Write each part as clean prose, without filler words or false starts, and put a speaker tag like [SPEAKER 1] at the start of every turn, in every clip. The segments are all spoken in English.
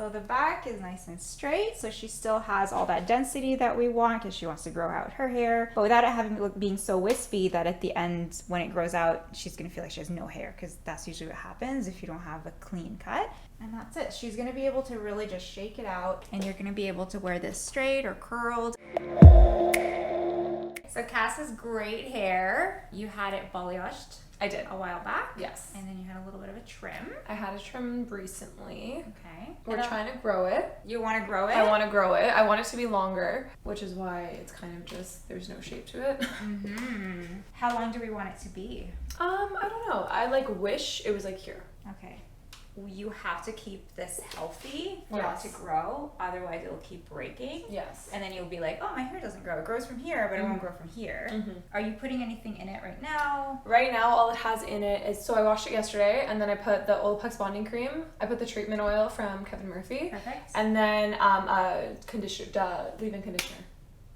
[SPEAKER 1] So the back is nice and straight, so she still has all that density that we want because she wants to grow out her hair, but without it being so wispy that at the end, when it grows out, she's gonna feel like she has no hair, because that's usually what happens if you don't have a clean cut. And that's it. She's gonna be able to really just shake it out, and you're gonna be able to wear this straight or curled. So Cass has great hair. You had it balayaged.
[SPEAKER 2] I did.
[SPEAKER 1] A while back?
[SPEAKER 2] Yes.
[SPEAKER 1] And then you had a little bit of a trim.
[SPEAKER 2] I had a trim recently.
[SPEAKER 1] Okay.
[SPEAKER 2] We're trying to grow it.
[SPEAKER 1] You want to grow it?
[SPEAKER 2] I want to grow it. I want it to be longer, which is why it's kind of just, there's no shape to it.
[SPEAKER 1] Mm-hmm. How long do we want it to be?
[SPEAKER 2] I don't know. I like wish it was like here.
[SPEAKER 1] Okay. You have to keep this healthy for it to grow, otherwise it'll keep breaking.
[SPEAKER 2] Yes.
[SPEAKER 1] And then you'll be like, oh, my hair doesn't grow. It grows from here, but it won't grow from here. Are you putting anything in it right now?
[SPEAKER 2] Right now, all it has in it is, so I washed it yesterday, and then I put the OLAPLEX'S bonding cream. I put the treatment oil from Kevin Murphy.
[SPEAKER 1] Perfect.
[SPEAKER 2] And then leave-in conditioner.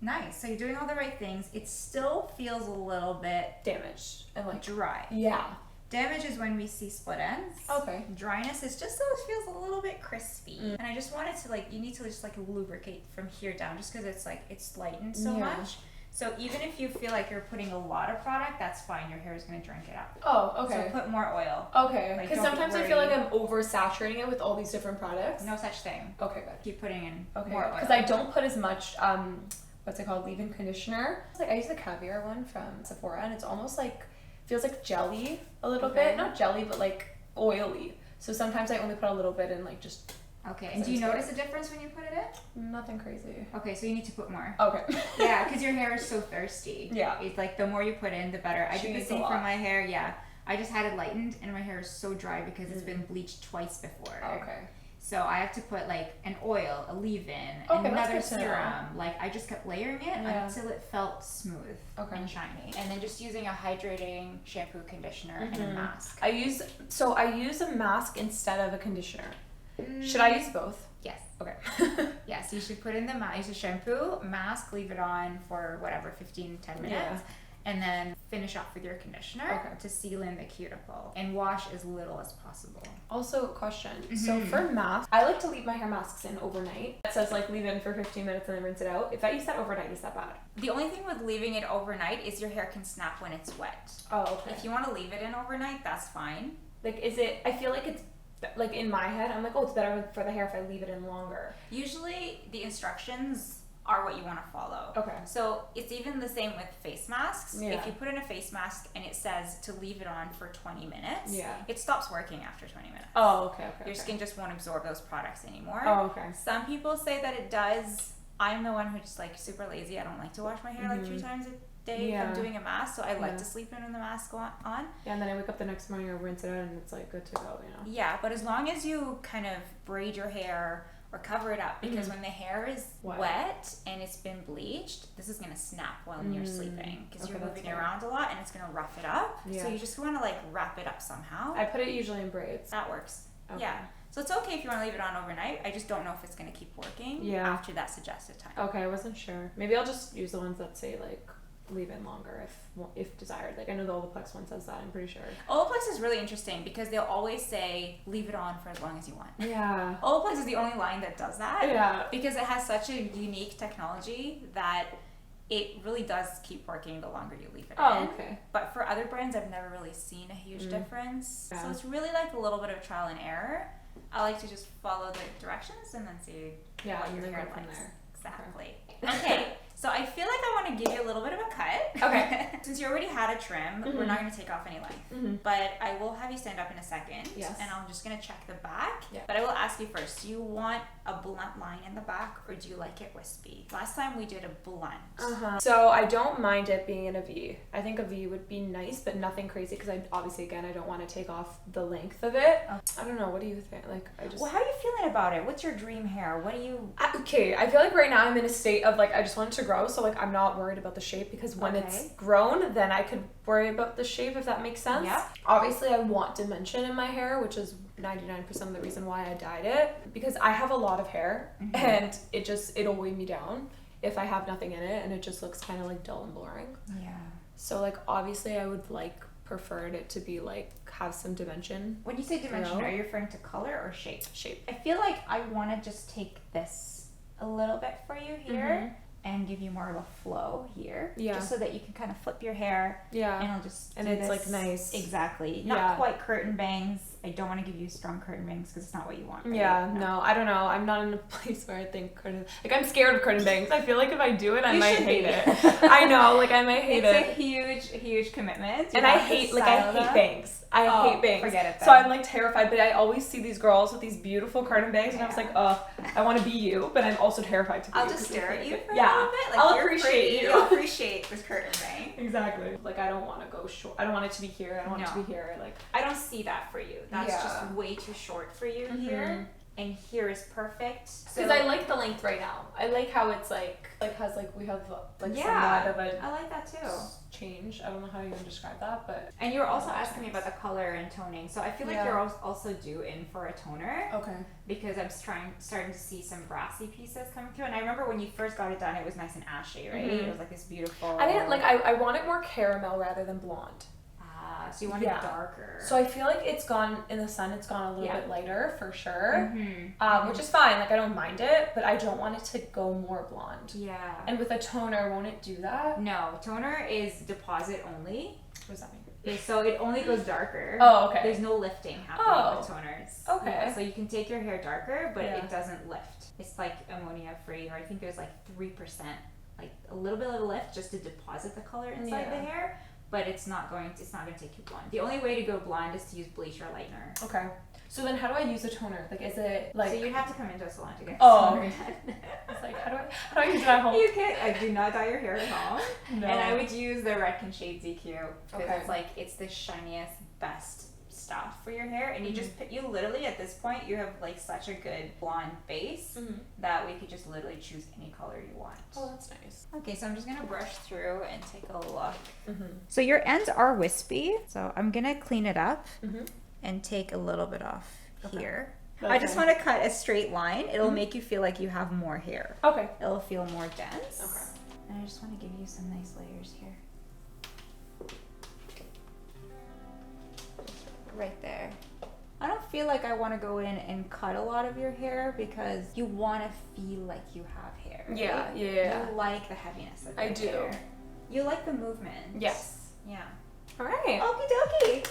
[SPEAKER 1] Nice. So you're doing all the right things. It still feels a little bit
[SPEAKER 2] damaged and like
[SPEAKER 1] dry.
[SPEAKER 2] Yeah.
[SPEAKER 1] Damage is when we see split ends.
[SPEAKER 2] Okay.
[SPEAKER 1] Dryness is just so it feels a little bit crispy. And I just wanted to you need to just lubricate from here down, just because it's lightened so much. So even if you feel like you're putting a lot of product, that's fine. Your hair is going to drink it up.
[SPEAKER 2] Oh, okay.
[SPEAKER 1] So put more oil.
[SPEAKER 2] Okay. Because sometimes I feel like I'm oversaturating it with all these different products.
[SPEAKER 1] No such thing.
[SPEAKER 2] Okay, good.
[SPEAKER 1] Keep putting in more oil.
[SPEAKER 2] Because I don't put as much, what's it called, leave-in conditioner. I use the caviar one from Sephora, and it's almost feels like jelly a little bit. Not jelly, but oily. So sometimes I only put a little bit in just...
[SPEAKER 1] Okay, and do you notice a difference when you put it in?
[SPEAKER 2] Nothing crazy.
[SPEAKER 1] Okay, so you need to put more.
[SPEAKER 2] Okay.
[SPEAKER 1] Yeah, because your hair is so thirsty.
[SPEAKER 2] Yeah.
[SPEAKER 1] It's the more you put in, the better. I did the same for my hair, yeah. I just had it lightened, and my hair is so dry because it's been bleached twice before.
[SPEAKER 2] Okay.
[SPEAKER 1] So I have to put an oil, a leave-in, another serum. I just kept layering it until it felt smooth and shiny. And then just using a hydrating shampoo, conditioner, and a mask.
[SPEAKER 2] I use a mask instead of a conditioner. Should I use both?
[SPEAKER 1] Yes.
[SPEAKER 2] Okay.
[SPEAKER 1] Yes, you should put in use a shampoo, mask, leave it on for whatever, 15-10 minutes. Yeah. And then finish off with your conditioner to seal in the cuticle and wash as little as possible.
[SPEAKER 2] Also, question. So for masks, I like to leave my hair masks in overnight. It says leave in for 15 minutes and then rinse it out. If I use that overnight, is that bad?
[SPEAKER 1] The only thing with leaving it overnight is your hair can snap when it's wet. Oh, okay. If you want to leave it in overnight, that's fine.
[SPEAKER 2] I feel like it's in my head, I'm it's better for the hair if I leave it in longer.
[SPEAKER 1] Usually the instructions are what you want to follow. Okay. So it's even the same with face masks. Yeah. If you put in a face mask and it says to leave it on for 20 minutes, it stops working after 20 minutes.
[SPEAKER 2] Oh, okay.
[SPEAKER 1] Your skin just won't absorb those products anymore.
[SPEAKER 2] Oh, okay.
[SPEAKER 1] Some people say that it does. I'm the one who's super lazy. I don't like to wash my hair 3 times a day from doing a mask, so I like to sleep in the mask on. Yeah,
[SPEAKER 2] and then I wake up the next morning, I rinse it out, and it's good to go,
[SPEAKER 1] Yeah, but as long as you kind of braid your hair or cover it up, because when the hair is wet and it's been bleached, this is going to snap while you're sleeping, because you're moving it around a lot and it's going to rough it up. So you just want to wrap it up somehow.
[SPEAKER 2] I put it usually in braids.
[SPEAKER 1] That works. Okay. Yeah. So it's okay if you want to leave it on overnight. I just don't know if it's going to keep working after that suggested time.
[SPEAKER 2] Okay, I wasn't sure. Maybe I'll just use the ones that say leave in longer if desired. I know the OLAPLEX'S one says that, I'm pretty sure.
[SPEAKER 1] OLAPLEX'S is really interesting because they'll always say leave it on for as long as you want.
[SPEAKER 2] Yeah.
[SPEAKER 1] OLAPLEX'S is the only line that does that.
[SPEAKER 2] Yeah.
[SPEAKER 1] Because it has such a unique technology that it really does keep working the longer you leave it in.
[SPEAKER 2] Oh, okay.
[SPEAKER 1] But for other brands, I've never really seen a huge difference. Yeah. So it's really a little bit of trial and error. I like to just follow the directions and then see what your hair likes. Exactly. Okay. So I feel like I want to give you a little bit of a cut. Okay. Since you already had a trim, we're not going to take off any length. But I will have you stand up in a second. Yes. And I'm just going to check the back. Yeah. But I will ask you first, do you want a blunt line in the back or do you like it wispy? Last time we did a blunt.
[SPEAKER 2] So I don't mind it being in a V. I think a V would be nice, but nothing crazy because I don't want to take off the length of it. I don't know. What do you think?
[SPEAKER 1] Well, how are you feeling about it? What's your dream hair? What do you...
[SPEAKER 2] Okay, I feel like right now I'm in a state of I just want it to grow, so I'm not worried about the shape because when it's grown, then I could worry about the shape, if that makes sense. Yeah. Obviously, I want dimension in my hair, which is 99% of the reason why I dyed it, because I have a lot of hair and it'll weigh me down if I have nothing in it and it just looks kind of dull and boring. Yeah. So obviously I would preferred it to be like have some dimension.
[SPEAKER 1] When you say dimension, are you referring to color or shape?
[SPEAKER 2] Shape.
[SPEAKER 1] I feel like I want to just take this a little bit for you here and give you more of a flow here. Yeah. Just so that you can kind of flip your hair. Yeah. And I'll just
[SPEAKER 2] and it's like nice.
[SPEAKER 1] Exactly. Not quite curtain bangs. I don't want to give you strong curtain bangs because it's not what you want. Right?
[SPEAKER 2] Yeah, no, I don't know. I'm not in a place where I think curtain... Like, I'm scared of curtain bangs. I feel like if I do it, I might hate it. I know, like, I might hate it.
[SPEAKER 1] It's a huge commitment.
[SPEAKER 2] And I hate bangs. I hate bangs. Forget it then. So I'm, like, terrified. But I always see these girls with these beautiful curtain bangs, and I was like, I want to be you, but I'm also terrified to be you.
[SPEAKER 1] I'll just stare at you for a little bit. Like,
[SPEAKER 2] I'll appreciate you.
[SPEAKER 1] I'll appreciate this curtain bang.
[SPEAKER 2] Exactly. Like, I don't want to go short. I don't want it to be here. I don't want it to be here. Like,
[SPEAKER 1] I don't see that for you. That's just way too short for you here, and here is perfect.
[SPEAKER 2] Because I like the length right now. I like how it's like has like we have like somewhat of a
[SPEAKER 1] I like that too.
[SPEAKER 2] Change. I don't know how you even describe that, but
[SPEAKER 1] and you were also asking me about the color and toning. So I feel like you're also due in for a toner.
[SPEAKER 2] Okay.
[SPEAKER 1] Because I'm starting to see some brassy pieces coming through, and I remember when you first got it done, it was nice and ashy, right? It was like this beautiful.
[SPEAKER 2] I didn't like. I want it more caramel rather than blonde.
[SPEAKER 1] So you want it darker.
[SPEAKER 2] So I feel like it's gone in the sun. It's gone a little bit lighter for sure, which is fine. Like I don't mind it, but I don't want it to go more blonde. Yeah. And with a toner, won't it do that?
[SPEAKER 1] No, toner is deposit only.
[SPEAKER 2] What does that mean?
[SPEAKER 1] So it only goes darker.
[SPEAKER 2] Oh, okay.
[SPEAKER 1] There's no lifting happening with toners.
[SPEAKER 2] Okay.
[SPEAKER 1] Yeah, so you can take your hair darker, but it doesn't lift. It's like ammonia free, or I think there's like 3%, like a little bit of a lift just to deposit the color inside the hair. But it's not going to take you blonde. The only way to go blonde is to use bleach or lightener.
[SPEAKER 2] Okay. So then how do I use a toner? Like is it like...
[SPEAKER 1] So you have to come into a salon to get toner done.
[SPEAKER 2] It's like, how do I use it at home?
[SPEAKER 1] You can. I do not dye your hair at home. No. And I would use the Redken Shade ZQ. Because it's the shiniest, best stuff for your hair. And you literally at this point, you have like such a good blonde base that we could just literally choose any color you want.
[SPEAKER 2] Oh, that's nice.
[SPEAKER 1] Okay, so I'm just gonna brush through and take a look. So your ends are wispy, so I'm gonna clean it up and take a little bit off here. Okay. I just want to cut a straight line. It'll make you feel like you have more hair.
[SPEAKER 2] Okay.
[SPEAKER 1] It'll feel more dense.
[SPEAKER 2] Okay.
[SPEAKER 1] And I just want to give you some nice layers here. Right there. I don't feel like I want to go in and cut a lot of your hair because you want to feel like you have hair. Right?
[SPEAKER 2] Yeah.
[SPEAKER 1] You like the heaviness of your hair. You like the movement.
[SPEAKER 2] Yes.
[SPEAKER 1] Yeah.
[SPEAKER 2] All right.
[SPEAKER 1] Okie dokie.